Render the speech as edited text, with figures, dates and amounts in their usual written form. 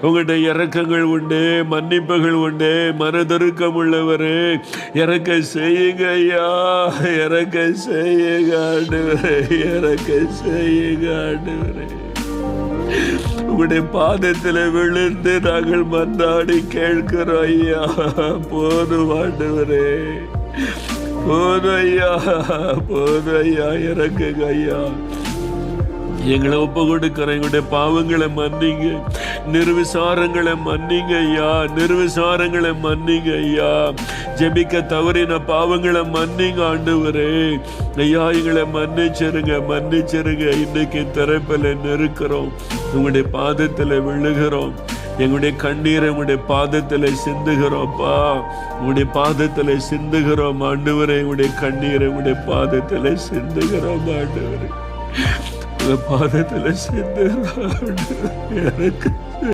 உங்களுடைய இரக்கங்கள் உண்டு, மன்னிப்புகள் உண்டு. மனதுருக்கம் உள்ளவரே, இறக்க செய்யுங்க ஐயா, இறக்க செய்யுங்க ஆண்டவரே, இறக்க செய்யுங்க ஆண்டவரே. உங்களுடைய பாதத்தில் விழுந்து நாங்கள் மன்றாடி கேட்கிறோம் ஐயா. போதும் ஆண்டவரே, போதும் ஐயா, போதும் ஐயா, இறக்குங்க ஐயா. எங்களை ஒப்பு கொடுக்கிற எங்களுடைய பாவங்களை மன்னிங்க, நிர்விசாரங்களை மன்னிங்க ஐயா, நிர்விசாரங்களை மன்னிங்க ஐயா. ஜெபிக்க தவறின பாவங்களை மன்னிங்க ஆண்டவரே. ஐயா எங்களை மன்னிச்சிருங்க, மன்னிச்சிருங்க. இன்னைக்கு திறப்பில் நெருக்கிறோம், உங்களுடைய பாதத்தில் விழுகிறோம். எங்களுடைய கண்ணீரை உங்களுடைய பாதத்தில் சிந்துகிறோம்ப்பா, உங்களுடைய பாதத்தில் சிந்துகிறோம் ஆண்டவரே. எங்களுடைய கண்ணீரை உங்களுடைய பாதத்தில் சிந்துகிறோம் ஆண்டவரே, பாதத்தில் சிந்துகிறோம். எனக்கு